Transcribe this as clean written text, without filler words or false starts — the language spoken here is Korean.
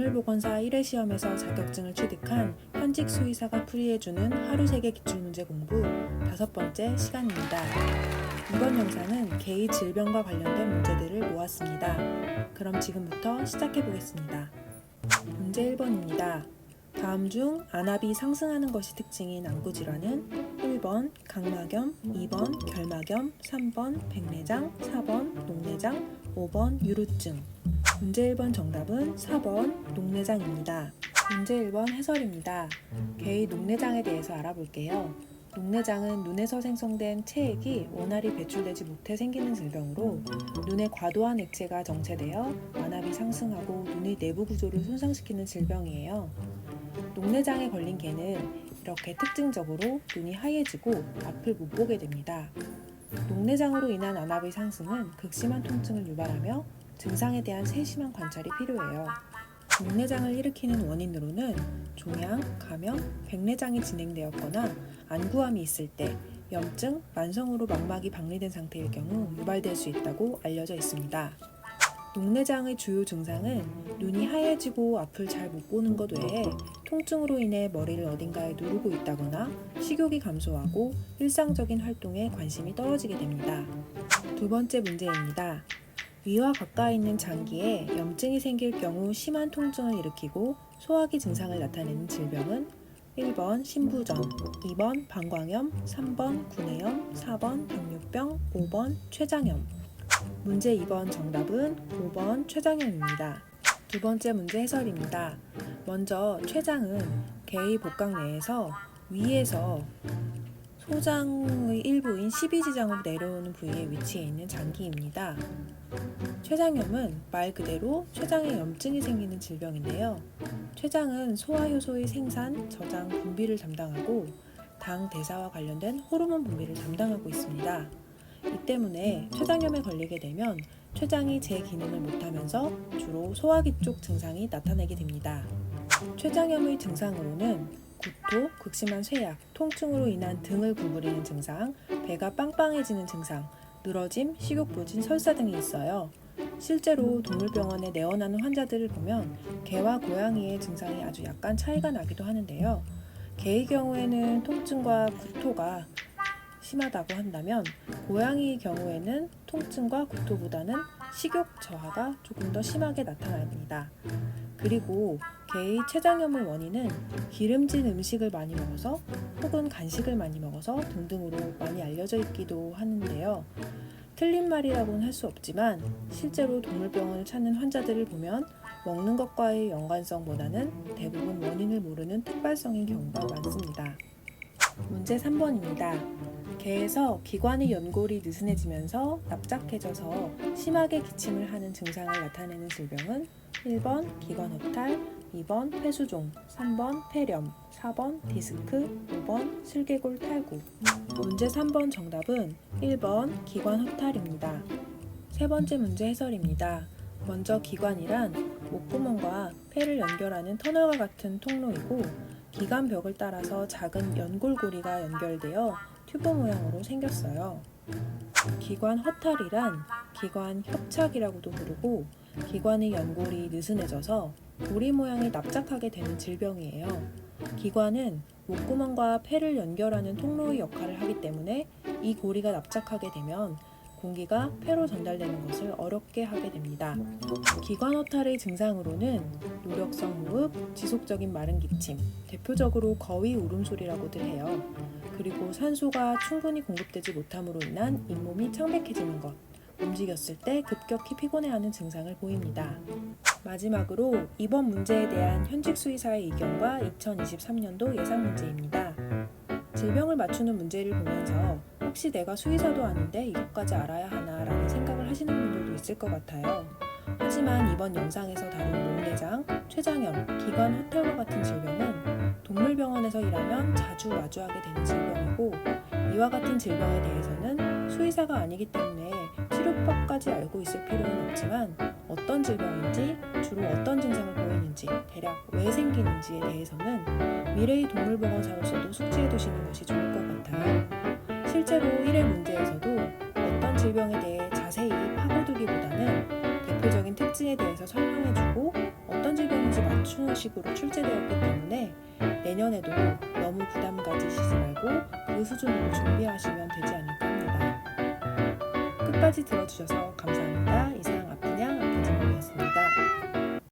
동물보건사 1회 시험에서 자격증을 취득한 현직 수의사가 풀이해주는 하루 세계 기출문제 공부 5번째 시간입니다. 이번 영상은 개의 질병과 관련된 문제들을 모았습니다. 그럼 지금부터 시작해보겠습니다. 문제 1번입니다. 다음 중 안압이 상승하는 것이 특징인 안구질환은 1번 각막염, 2번 결막염, 3번 백내장, 4번 녹내장, 5번 유루증. 문제 1번 정답은 4번 녹내장입니다. 문제 1번 해설입니다. 개의 녹내장에 대해서 알아볼게요. 녹내장은 눈에서 생성된 체액이 원활히 배출되지 못해 생기는 질병으로 눈에 과도한 액체가 정체되어 안압이 상승하고 눈의 내부 구조를 손상시키는 질병이에요. 녹내장에 걸린 개는 이렇게 특징적으로 눈이 하얘지고 앞을 못 보게 됩니다. 녹내장으로 인한 안압의 상승은 극심한 통증을 유발하며 증상에 대한 세심한 관찰이 필요해요. 녹내장을 일으키는 원인으로는 종양, 감염, 백내장이 진행되었거나 안구암이 있을 때, 염증, 만성으로 망막이 박리된 상태일 경우 유발될 수 있다고 알려져 있습니다. 녹내장의 주요 증상은 눈이 하얘지고 앞을 잘 못 보는 것 외에 통증으로 인해 머리를 어딘가에 누르고 있다거나 식욕이 감소하고 일상적인 활동에 관심이 떨어지게 됩니다. 두 번째 문제입니다. 위와 가까이 있는 장기에 염증이 생길 경우 심한 통증을 일으키고 소화기 증상을 나타내는 질병은 1번 신부전, 2번 방광염, 3번 구내염, 4번 당뇨병, 5번 췌장염. 문제 2번 정답은 5번 췌장염입니다. 두 번째 문제 해설입니다. 먼저 췌장은 개의 복강 내에서 위에서 소장의 일부인 12지장으로 내려오는 부위에 위치해 있는 장기입니다. 췌장염은 말 그대로 췌장에 염증이 생기는 질병인데요. 췌장은 소화효소의 생산, 저장, 분비를 담당하고 당, 대사와 관련된 호르몬 분비를 담당하고 있습니다. 이 때문에 췌장염에 걸리게 되면 췌장이 제 기능을 못하면서 주로 소화기 쪽 증상이 나타나게 됩니다. 췌장염의 증상으로는 구토, 극심한 쇠약, 통증으로 인한 등을 구부리는 증상, 배가 빵빵해지는 증상, 늘어짐, 식욕부진, 설사 등이 있어요. 실제로 동물병원에 내원하는 환자들을 보면 개와 고양이의 증상이 아주 약간 차이가 나기도 하는데요. 개의 경우에는 통증과 구토가 심하다고 한다면 고양이의 경우에는 통증과 구토보다는 식욕 저하가 조금 더 심하게 나타납니다. 그리고 개의 췌장염의 원인은 기름진 음식을 많이 먹어서 혹은 간식을 많이 먹어서 등등으로 많이 알려져 있기도 하는데요. 틀린 말이라고는 할 수 없지만 실제로 동물병원을 찾는 환자들을 보면 먹는 것과의 연관성보다는 대부분 원인을 모르는 특발성인 경우가 많습니다. 문제 3번입니다. 개에서 기관의 연골이 느슨해지면서 납작해져서 심하게 기침을 하는 증상을 나타내는 질병은 1번 기관허탈, 2번 폐수종, 3번 폐렴, 4번 디스크, 5번 슬개골 탈구. 문제 3번 정답은 1번 기관허탈입니다. 세 번째 문제 해설입니다. 먼저 기관이란 목구멍과 폐를 연결하는 터널과 같은 통로이고 기관벽을 따라서 작은 연골고리가 연결되어 튜브 모양으로 생겼어요. 기관 허탈이란 기관 협착이라고도 부르고 기관의 연골이 느슨해져서 고리 모양이 납작하게 되는 질병이에요. 기관은 목구멍과 폐를 연결하는 통로의 역할을 하기 때문에 이 고리가 납작하게 되면 공기가 폐로 전달되는 것을 어렵게 하게 됩니다. 기관 허탈의 증상으로는 노력성 호흡, 지속적인 마른 기침, 대표적으로 거위 울음소리라고들 해요. 그리고 산소가 충분히 공급되지 못함으로 인한 잇몸이 창백해지는 것, 움직였을 때 급격히 피곤해하는 증상을 보입니다. 마지막으로 이번 문제에 대한 현직 수의사의 의견과 2023년도 예상 문제입니다. 질병을 맞추는 문제를 보면서 혹시 내가 수의사도 아닌데 이것까지 알아야 하나 라는 생각을 하시는 분들도 있을 것 같아요. 하지만 이번 영상에서 다룬 녹내장, 췌장염, 기관 허탈과 같은 질병은 동물병원에서 일하면 자주 마주하게 되는 질병이고 이와 같은 질병에 대해서는 수의사가 아니기 때문에 치료법까지 알고 있을 필요는 없지만 어떤 질병인지, 주로 어떤 증상을 보이는지, 대략 왜 생기는지에 대해서는 미래의 동물보건사로서도 숙지해 두시는 것이 좋을 것 같아요. 실제로 1회 문제에서도 어떤 질병에 대해 자세히 파고들기보다는 대표적인 특징에 대해서 설명해주고 어떤 질병인지 맞추는 식으로 출제되었기 때문에 내년에도 너무 부담 가지시지 말고 그 수준으로 준비하시면 되지 않을까 합니다. 끝까지 들어주셔서 감사합니다. 이상